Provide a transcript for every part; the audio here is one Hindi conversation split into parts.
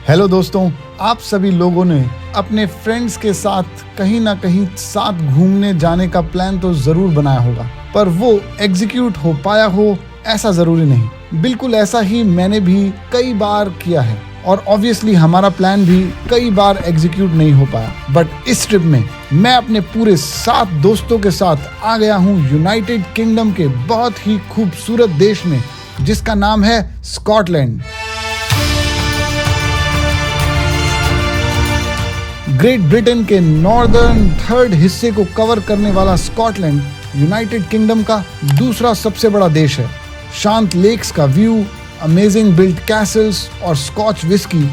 हेलो दोस्तों, आप सभी लोगों ने अपने फ्रेंड्स के साथ कहीं ना कहीं साथ घूमने जाने का प्लान तो जरूर बनाया होगा, पर वो एग्जीक्यूट हो पाया हो ऐसा जरूरी नहीं। बिल्कुल ऐसा ही मैंने भी कई बार किया है और ऑब्वियसली हमारा प्लान भी कई बार एग्जीक्यूट नहीं हो पाया। बट इस ट्रिप में मैं अपने पूरे 7 दोस्तों के साथ आ गया हूँ यूनाइटेड किंगडम के बहुत ही खूबसूरत देश में, जिसका नाम है स्कॉटलैंड। ग्रेट ब्रिटेन के नॉर्दर्न थर्ड हिस्से को कवर करने वाला स्कॉटलैंड यूनाइटेड किंगडम का दूसरा सबसे बड़ा देश है। शांत लेक्स का व्यू, अमेजिंग बिल्ट कैसल्स और स्कॉच विस्की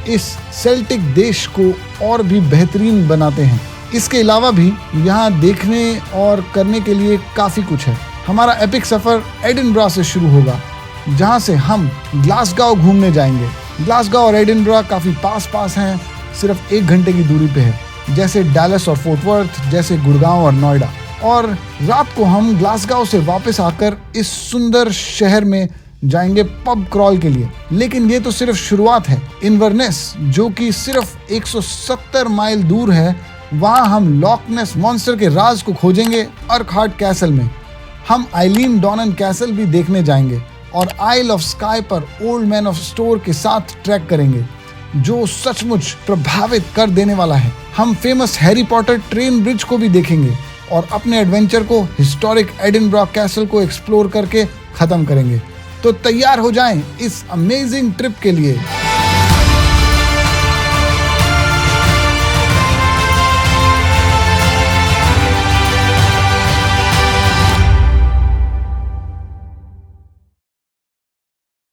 इस सेल्टिक देश को और भी बेहतरीन बनाते हैं। इसके अलावा भी यहाँ देखने और करने के लिए काफ़ी कुछ है। हमारा एपिक सफ़र एडिनबरा से शुरू होगा, जहाँ से हम ग्लासगो घूमने जाएंगे। ग्लासगो और एडिनबरा काफ़ी पास हैं, सिर्फ 1 घंटे की दूरी पे है, जैसे डैलस और फोर्ट वर्थ, जैसे गुड़गांव और नोएडा। और रात को हम ग्लासगो से वापस आकर इस सुंदर शहर में जाएंगे पब क्रॉल के लिए। लेकिन ये तो सिर्फ शुरुआत है। इन्वर्नेस, जो कि सिर्फ 170 माइल दूर है, वहाँ हम लॉक नेस मॉन्स्टर के राज को खोजेंगे। अर्कहार्ट कैसल में हम आइलीन डॉनन कैसल भी देखने जाएंगे और आइल ऑफ स्काई पर ओल्ड मैन ऑफ स्टोर के साथ ट्रैक करेंगे, जो सचमुच प्रभावित कर देने वाला है। हम famous Harry Potter train bridge को भी देखेंगे और अपने एडवेंचर को हिस्टोरिक एडिनबरा कैसल को एक्सप्लोर करके खत्म करेंगे। तो तैयार हो जाएं इस अमेजिंग ट्रिप के लिए।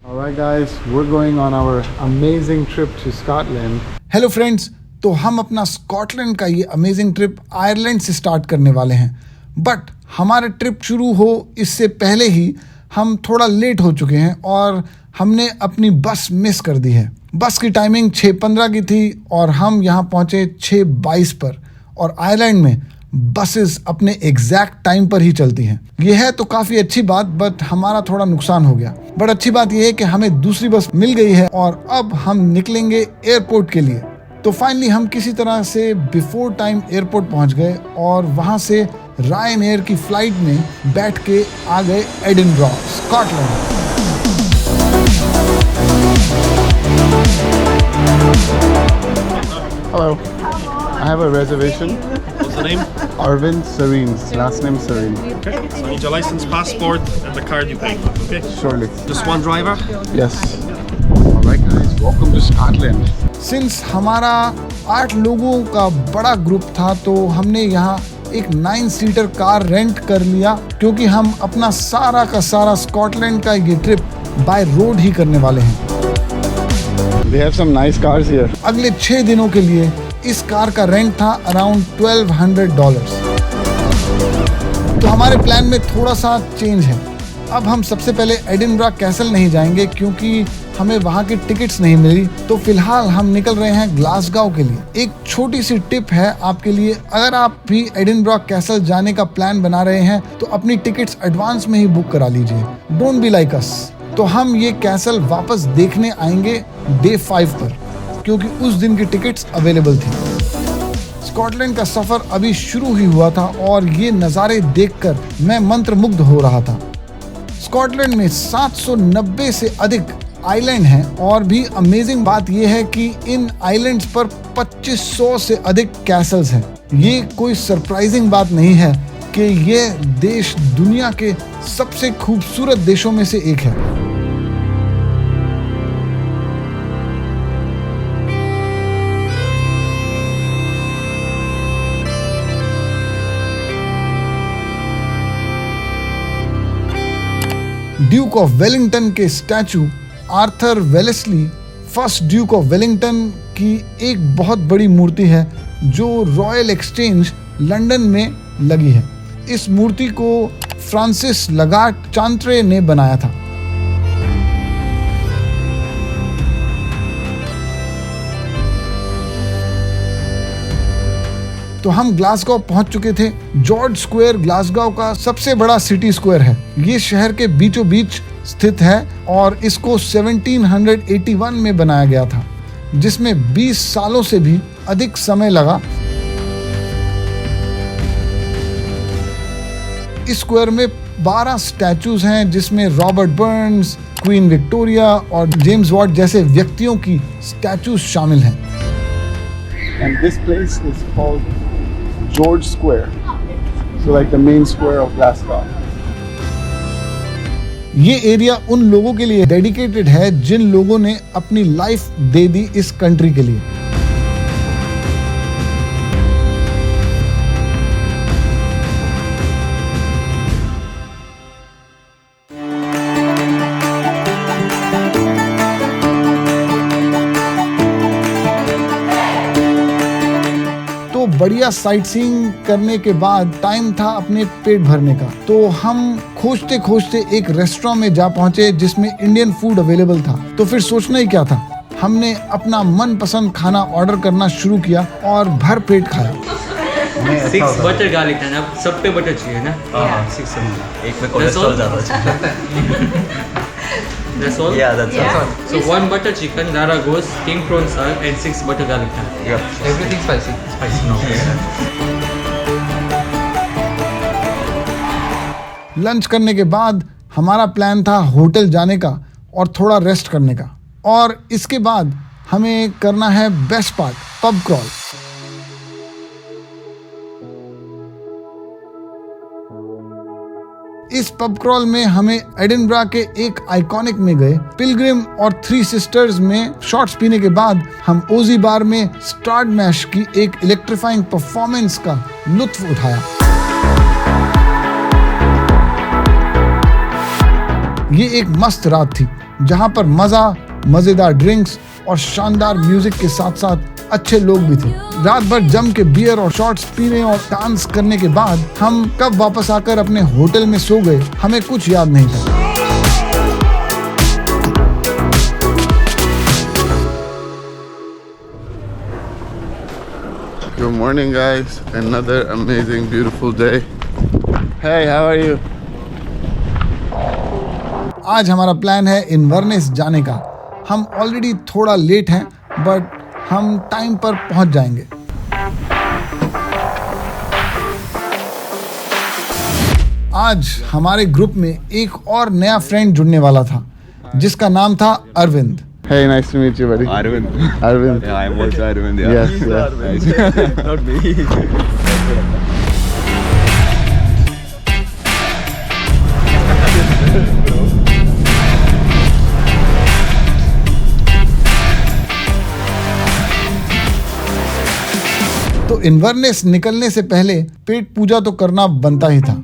Alright guys, we're going on our amazing trip to Scotland. Hello friends, तो हम अपना स्कॉटलैंड का ये अमेजिंग ट्रिप आयरलैंड से स्टार्ट करने वाले हैं। बट हमारे ट्रिप शुरू हो इससे पहले ही हम थोड़ा लेट हो चुके हैं और हमने अपनी बस मिस कर दी है। बस की टाइमिंग 6:15 की थी और हम यहाँ पहुँचे 6:22 पर। और आयरलैंड में बसेस अपने एग्जैक्ट टाइम पर ही चलती हैं। यह है तो काफ़ी अच्छी बात, बट हमारा थोड़ा नुकसान हो गया। बट अच्छी बात यह है कि हमें दूसरी बस मिल गई है और अब हम निकलेंगे एयरपोर्ट के लिए। तो फाइनली हम किसी तरह से बिफोर टाइम एयरपोर्ट पहुंच गए और वहां से रायन की फ्लाइट में बैठ के आ गए Edinburgh, Scotland. Hello. I have a reservation. What's the name? Arvind Serene. Last name Serene. Okay. So I need your license, passport, and the card you paid with, okay? Surely. Just one driver? Yes. Alright guys, welcome to Scotland. Since हमारा 8 लोगों का बड़ा ग्रुप था, तो हमने यहाँ एक 9 सीटर कार रेंट कर लिया, क्योंकि हम अपना सारा का सारा स्कॉटलैंड का ये ट्रिप बाय रोड ही करने वाले हैं। They have some nice cars here. अगले 6 दिनों के लिए इस कार का रेंट था अराउंड $1200। तो हमारे प्लान में थोड़ा सा चेंज है। अब हम सबसे पहले एडिनबरा कैसल नहीं जाएंगे, क्योंकि हमें वहाँ की टिकट्स नहीं मिली। तो फिलहाल हम निकल रहे हैं ग्लासगो के लिए। एक छोटी सी टिप है आपके लिए, अगर आप भी एडिनबरा कैसल जाने का प्लान बना रहे हैं तो अपनी टिकट्स एडवांस में ही बुक करा लीजिए। Don't be like us. तो हम ये कैसल वापस देखने आएंगे डे 5 पर, क्योंकि उस दिन की टिकट्स अवेलेबल थी। स्कॉटलैंड का सफ़र अभी शुरू ही हुआ था और ये नज़ारे देखकर मैं मंत्रमुग्ध हो रहा था। स्कॉटलैंड में 790 से अधिक आइलैंड हैं और भी अमेजिंग बात यह है कि इन आइलैंड्स पर 2500 से अधिक कैसल्स हैं। ये कोई सरप्राइजिंग बात नहीं है कि ये देश दुनिया के सबसे खूबसूरत देशों में से एक है। ड्यूक ऑफ वेलिंगटन के statue Arthur Wellesley, first Duke of Wellington की एक बहुत बड़ी मूर्ति है, जो रॉयल एक्सचेंज लंदन में लगी है। इस मूर्ति को फ्रांसिस लगाट चांत्रे ने बनाया था। तो हम ग्लासगो पहुंच चुके थे। जॉर्ज स्क्वायर ग्लासगो का सबसे बड़ा सिटी स्क्वायर है। ये शहर के बीचों बीच स्थित है और इसको 1781 में बनाया गया था। जिसमें 20 सालों से भी अधिक समय लगा। इस स्क्वायर में 12 स्टैचूज हैं, जिसमें रॉबर्ट बर्न्स, क्वीन विक्टोरिया और जेम्स वॉट जैसे व्यक्तियों की स्टैचूज शामिल हैं। And this place is called George Square. So like the main square of Glasgow. ये एरिया उन लोगों के लिए डेडिकेटेड है जिन लोगों ने अपनी लाइफ दे दी इस कंट्री के लिए। तो बढ़िया साइट सीइंग करने के बाद टाइम था अपने पेट भरने का। तो हम खोजते खोजते एक रेस्टोरेंट में जा पहुंचे जिसमें इंडियन फूड अवेलेबल था। तो फिर सोचना ही क्या था, हमने अपना मनपसंद खाना ऑर्डर करना शुरू किया और भर पेट खाया। 6 बटर गार्लिक नान, अब सब पे बटर चाहिए ना? हाँ 600 एक में कोलेस्ट्रॉल ज़्यादा That's all? Yeah, that's all. So 1 butter chicken, Rara goes, king prawn salad and 6 butter garlic naan. Yeah. Everything spicy. Spicy no. Lunch करने के बाद हमारा प्लान था होटल जाने का और थोड़ा रेस्ट करने का, और इसके बाद हमें करना है बेस्ट पार्ट, पब क्रॉल। इस पब क्रॉल में हमें एडिनबरा के एक आइकॉनिक में गए, पिलग्रिम और थ्री सिस्टर्स में शॉट्स पीने के बाद हम ओजी बार में स्टार्ड मैश की एक इलेक्ट्रीफाइंग परफॉर्मेंस का लुत्फ उठाया। ये एक मस्त रात थी जहां पर मजा, मजेदार ड्रिंक्स और शानदार म्यूजिक के साथ साथ अच्छे लोग भी थे। रात भर जम के बियर और शॉट्स पीने और डांस करने के बाद हम कब वापस आकर अपने होटल में सो गए, हमें कुछ याद नहीं था। Good morning guys, another amazing beautiful day. Hey, how are you? आज हमारा प्लान है इन्वर्नेस जाने का। हम ऑलरेडी थोड़ा लेट हैं, बट हम टाइम पर पहुंच जाएंगे। आज हमारे ग्रुप में एक और नया फ्रेंड जुड़ने वाला था जिसका नाम था Arvind. Hey, nice to meet you, buddy. Arvind. Arvind. Yeah, I'm also Arvind. Yeah. Yes, yeah. Nice. Not me. तो इन्वर्नेस निकलने से पहले पेट पूजा तो करना बनता ही था।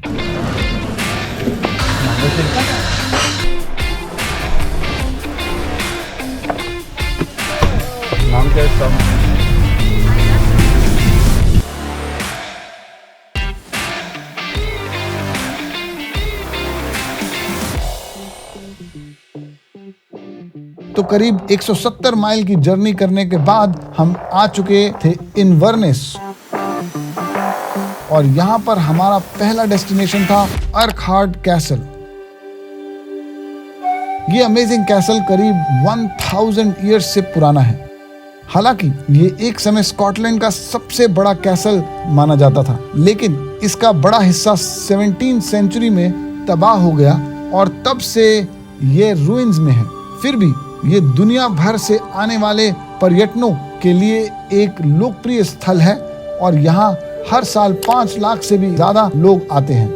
तो करीब 170 माइल की जर्नी करने के बाद हम आ चुके थे इन्वर्नेस, और यहाँ पर हमारा पहला डेस्टिनेशन था अर्कहार्ट कैसल। ये अमेजिंग कैसल करीब 1000 ईयर्स से पुराना है। हालांकि ये एक समय स्कॉटलैंड का सबसे बड़ा कैसल माना जाता था, लेकिन इसका बड़ा हिस्सा 17th सेंचुरी में तबाह हो गया और तब से ये रूइंस में है। फिर भी ये दुनिया भर से आने वाले पर्यटकों के लिए एक लोकप्रिय स्थल है और यहाँ हर साल 5 लाख से भी ज्यादा लोग आते हैं।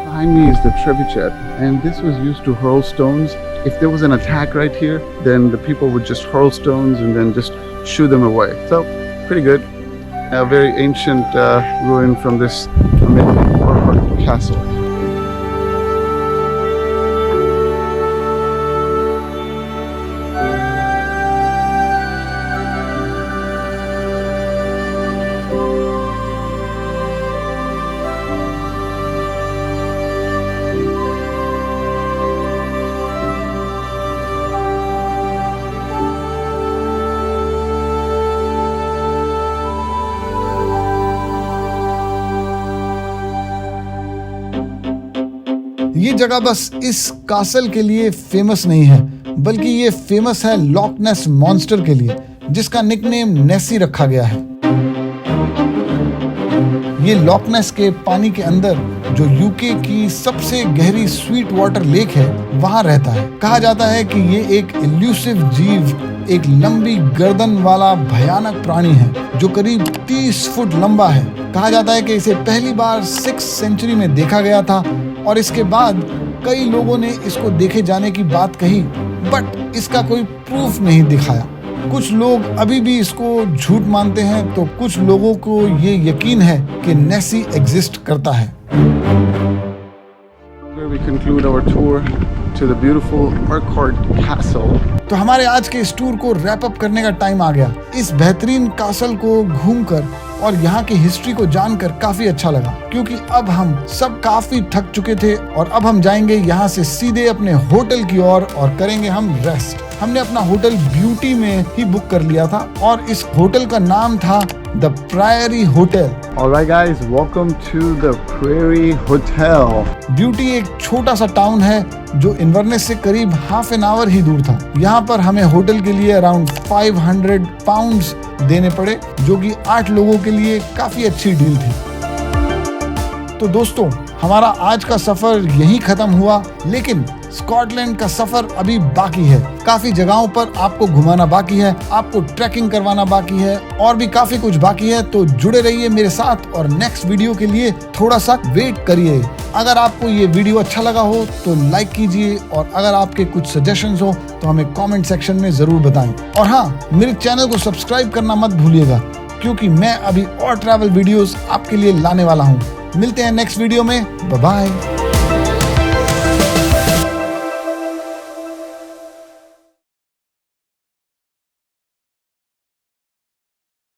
Behind me is the trebuchet, and this was used to hurl stones. If there was an attack right here, then the people would just hurl stones and then just shoo them away. So, pretty good. A very ancient ruin from this amazing Urquhart castle. ये जगह बस इस कासल के लिए फेमस नहीं है, बल्कि ये फेमस है लॉक नेस मॉन्स्टर के लिए, जिसका निकनेम नेसी रखा गया है। ये लॉक नेस के पानी के अंदर जो यूके की सबसे गहरी स्वीट वाटर लेक है, वहां रहता है। कहा जाता है कि ये एक इल्यूसिव जीव, एक लंबी गर्दन वाला भयानक प्राणी है जो करीब 30 फुट लंबा है। कहा जाता है कि इसे पहली बार 6th सेंचुरी में देखा गया था और इसके बाद कई लोगों ने इसको देखे जाने की बात कही, बट इसका कोई प्रूफ नहीं दिखाया। कुछ लोग अभी भी इसको झूठ मानते हैं, तो कुछ लोगों को ये यकीन है कि नेसी एग्जिस्ट करता है। Where we conclude our tour to the beautiful Urquhart Castle. तो हमारे आज के इस टूर को रैप अप करने का टाइम आ गया। इस बेहतरीन कासल को घूमकर और यहाँ की हिस्ट्री को जानकर काफी अच्छा लगा, क्योंकि अब हम सब काफी थक चुके थे और अब हम जाएंगे यहाँ से सीधे अपने होटल की ओर और करेंगे हम रेस्ट। हमने अपना होटल ब्यूटी में ही बुक कर लिया था और इस होटल का नाम था the priori hotel. Alright guys, welcome to the Prairie Hotel. Beauty एक छोटा सा टाउन है जो इन्वर्नेस से करीब हाफ एन आवर ही दूर था। यहाँ पर हमें होटल के लिए अराउंड 500 पाउंड्स देने पड़े, जो कि 8 लोगों के लिए काफी अच्छी डील थी। तो दोस्तों, हमारा आज का सफर यहीं खत्म हुआ, लेकिन स्कॉटलैंड का सफर अभी बाकी है। काफी जगहों पर आपको घुमाना बाकी है, आपको ट्रैकिंग करवाना बाकी है और भी काफी कुछ बाकी है। तो जुड़े रहिए मेरे साथ और नेक्स्ट वीडियो के लिए थोड़ा सा वेट करिए। अगर आपको ये वीडियो अच्छा लगा हो तो लाइक कीजिए और अगर आपके कुछ सजेशंस हो तो हमें कमेंट सेक्शन में जरूर बताएं। और हाँ, मेरे चैनल को सब्सक्राइब करना मत भूलिएगा, क्योंकि मैं अभी और ट्रैवल वीडियोस आपके लिए लाने वाला हूँ। मिलते हैं नेक्स्ट वीडियो में। Bye bye.